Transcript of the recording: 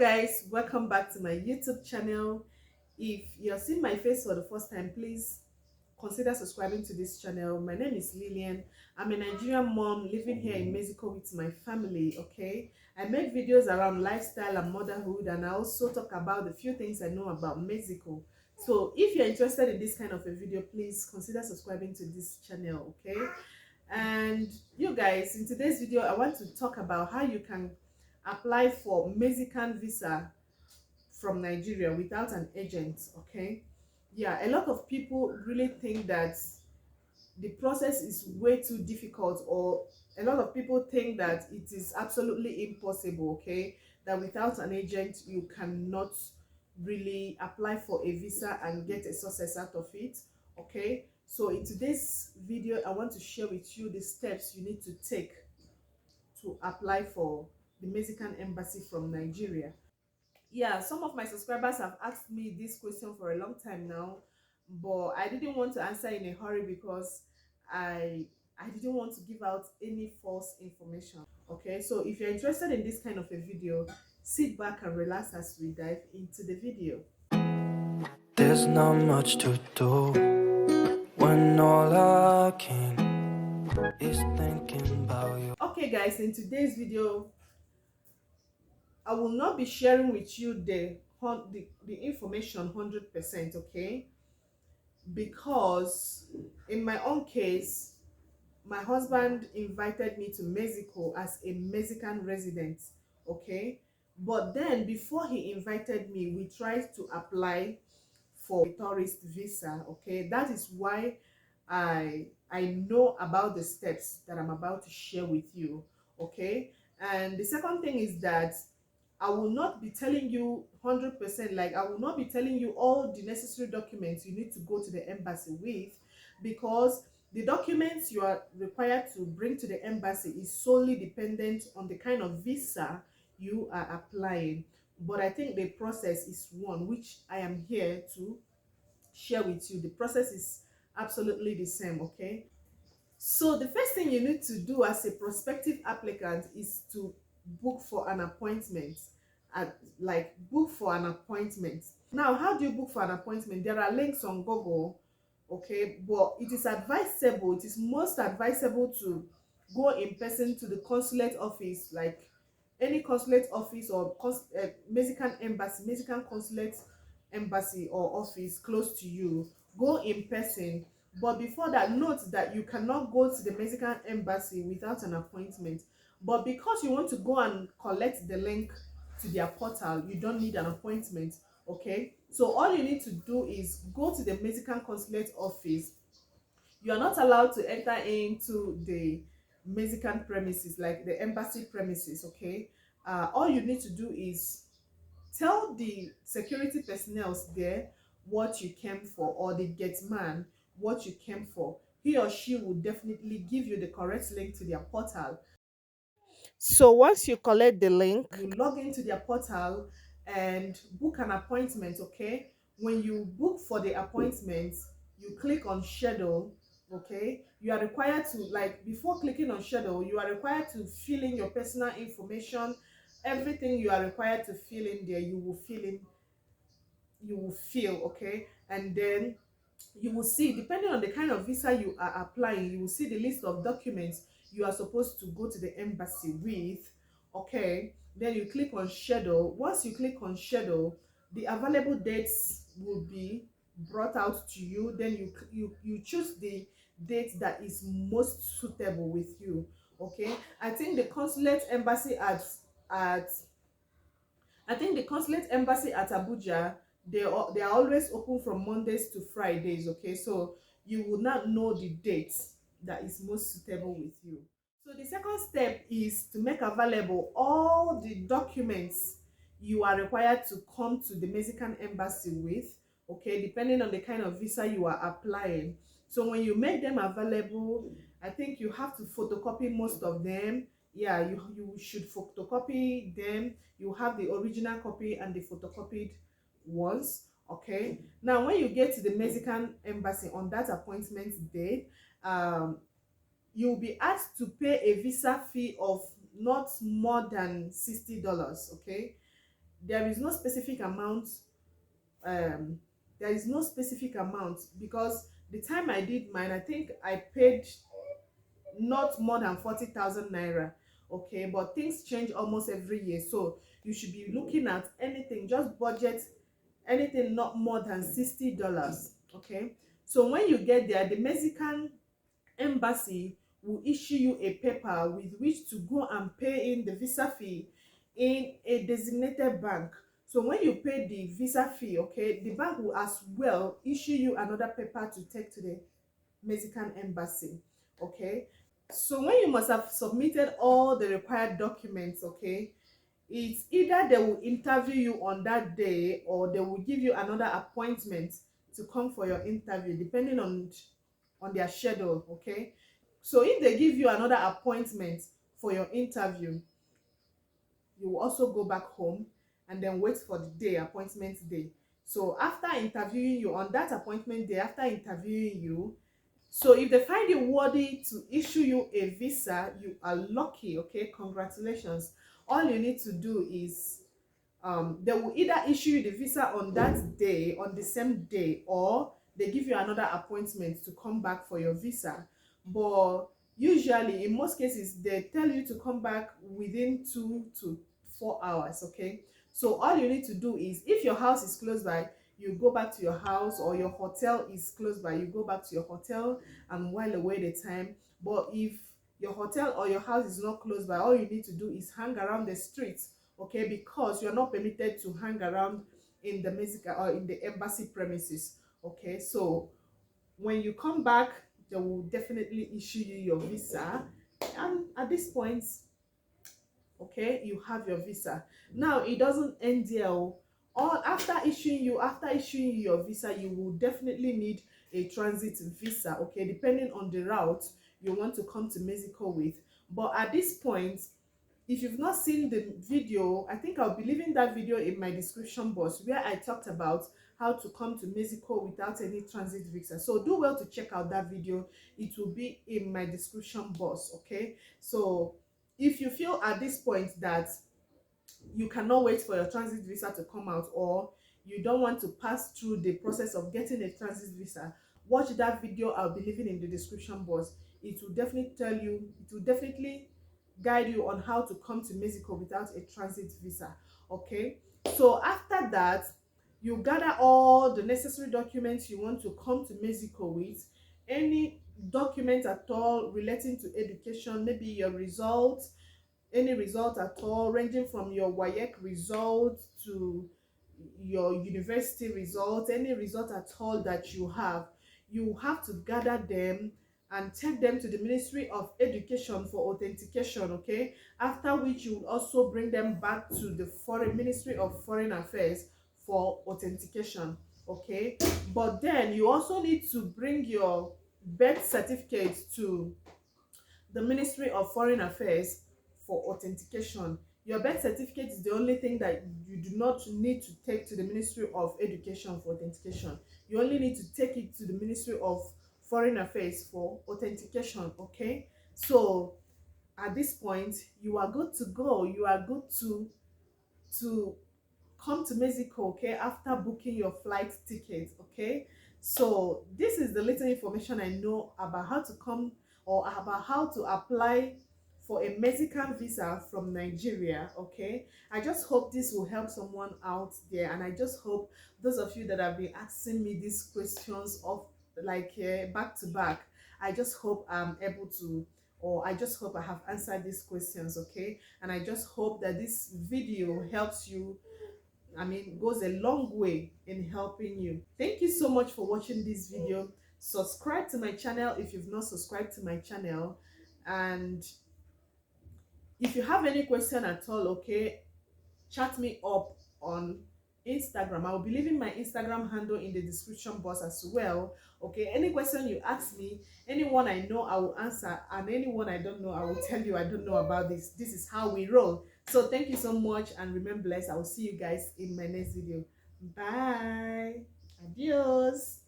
guys, welcome back to my YouTube channel. If you're seeing my face for the first time, please consider subscribing to this channel. My name is Lillian. I'm a Nigerian mom living here in Mexico with my family. Okay, I make videos around lifestyle and motherhood, and I also talk about the few things I know about Mexico. So if you're interested in this kind of a video, please consider subscribing to this channel. Okay, and you guys, in today's video I want to talk about how you can apply for Mexican visa from Nigeria without an agent. Okay, yeah, a lot of people really think that the process is way too difficult, or a lot of people think that it is absolutely impossible. Okay, that without an agent you cannot really apply for a visa and get a success out of it. Okay, so in today's video I want to share with you the steps you need to take to apply for the Mexican embassy from Nigeria. Yeah, some of my subscribers have asked me this question for a long time now, but I didn't want to answer in a hurry because I I didn't want to give out any false information. Okay, so if you're interested in this kind of a video, sit back and relax as we dive into the video. There's not much to do when all I can is thinking about you. Okay guys, in today's video I will not be sharing with you the information 100%. Okay, because in my own case, my husband invited me to Mexico as a Mexican resident. Okay, but then before he invited me, we tried to apply for a tourist visa. Okay, that is why I know about the steps that I'm about to share with you. Okay, and the second thing is that I will not be telling you 100%, like I will not be telling you all the necessary documents you need to go to the embassy with, because the documents you are required to bring to the embassy is solely dependent on the kind of visa you are applying. But I think the process is one which I am here to share with you. The process is absolutely the same. Okay, so the first thing you need to do as a prospective applicant is to book for an appointment. Book for an appointment. Now, how do you book for an appointment? There are links on Google. Okay, but it is advisable, it is most advisable to go in person to the consulate office, like any consulate office or Mexican consulate embassy or office close to you. Go in person. But before that, note that you cannot go to the Mexican embassy without an appointment. But because you want to go and collect the link to their portal, you don't need an appointment. Okay, so all you need to do is go to the Mexican consulate office. You are not allowed to enter into the Mexican premises, like the embassy premises. Okay, all you need to do is tell the security personnel there what you came for, or the gate man what you came for. He or she will definitely give you the correct link to their portal. So once you collect the link, you log into their portal and book an appointment. Okay, when you book for the appointment, you click on schedule. Okay, you are required to, like, before clicking on schedule, you are required to fill in your personal information. Everything you are required to fill in there, you will fill. Okay, and then you will see, depending on the kind of visa you are applying, you will see the list of documents you are supposed to go to the embassy with. Okay, then you click on schedule. Once you click on schedule, the available dates will be brought out to you. Then you choose the date that is most suitable with you. Okay, I think the consulate embassy at I think the consulate embassy at Abuja, they are always open from Mondays to Fridays. Okay, so you will not know the date that is most suitable with you. So the second step is to make available all the documents you are required to come to the Mexican embassy with. Okay, depending on the kind of visa you are applying. So when you make them available, I think you have to photocopy most of them. Yeah, you should photocopy them. You have the original copy and the photocopied ones. Okay, now when you get to the Mexican embassy on that appointment date, you'll be asked to pay a visa fee of not more than $60. Okay, there is no specific amount. There is no specific amount, because the time I did mine, I think I paid not more than 40,000 naira. Okay, but things change almost every year, so you should be looking at anything, just budget anything not more than $60. Okay, so when you get there, the Mexican embassy will issue you a paper with which to go and pay in the visa fee in a designated bank. So when you pay the visa fee, okay, the bank will as well issue you another paper to take to the Mexican embassy. Okay, so when you must have submitted all the required documents, okay, it's either they will interview you on that day, or they will give you another appointment to come for your interview, depending on their schedule. Okay, so if they give you another appointment for your interview, you will also go back home and then wait for the day, appointment day. So after interviewing you on that appointment day, after interviewing you, so if they find you worthy to issue you a visa, you are lucky. Okay, congratulations. All you need to do is they will either issue you the visa on that day, on the same day, or they give you another appointment to come back for your visa. But usually, in most cases, they tell you to come back within 2 to 4 hours. Okay, so all you need to do is, if your house is close by, you go back to your house, or your hotel is close by, you go back to your hotel and while away the time. But if your hotel or your house is not close by, all you need to do is hang around the streets. Okay, because you're not permitted to hang around in the Mexican or in the embassy premises. Okay, so when you come back, they will definitely issue you your visa, and at this point, okay, you have your visa. Now it doesn't end there. All after issuing you your visa, you will definitely need a transit visa. Okay, depending on the route you want to come to Mexico with. But at this point, if you've not seen the video, I think I'll be leaving that video in my description box, where I talked about how to come to Mexico without any transit visa. So do well to check out that video. It will be in my description box. Okay, so if you feel at this point that you cannot wait for your transit visa to come out, or you don't want to pass through the process of getting a transit visa, watch that video I'll be leaving in the description box. It will definitely guide you on how to come to Mexico without a transit visa. Okay, so after that, you gather all the necessary documents you want to come to Mexico with. Any document at all relating to education, maybe your results, any result at all, ranging from your WAEC result to your university result, any result at all that you have to gather them and take them to the Ministry of Education for authentication. Okay, after which you will also bring them back to the Ministry of Foreign Affairs for authentication. Okay, but then you also need to bring your birth certificate to the Ministry of Foreign Affairs for authentication. Your birth certificate is the only thing that you do not need to take to the Ministry of Education for authentication. You only need to take it to the Ministry of Foreign Affairs for authentication. Okay, so at this point, you are good to go. You are good to come to Mexico. Okay, after booking your flight ticket. Okay, so this is the little information I know about how to come, or about how to apply for a Mexican visa from Nigeria. Okay, I just hope this will help someone out there, and I just hope those of you that have been asking me these questions of back to back, I just hope I'm able to, or I just hope I have answered these questions. Okay, and I just hope that this video helps you. I mean, goes a long way in helping you. Thank you so much for watching this video. Subscribe to my channel if you've not subscribed to my channel, and if you have any question at all, okay, chat me up on Instagram. I will be leaving my Instagram handle in the description box as well. Okay, any question you ask me, anyone I know I will answer, and anyone I don't know I will tell you I don't know about this. This is how we roll. So thank you so much, and remain blessed. I will see you guys in my next video. Bye. Adios.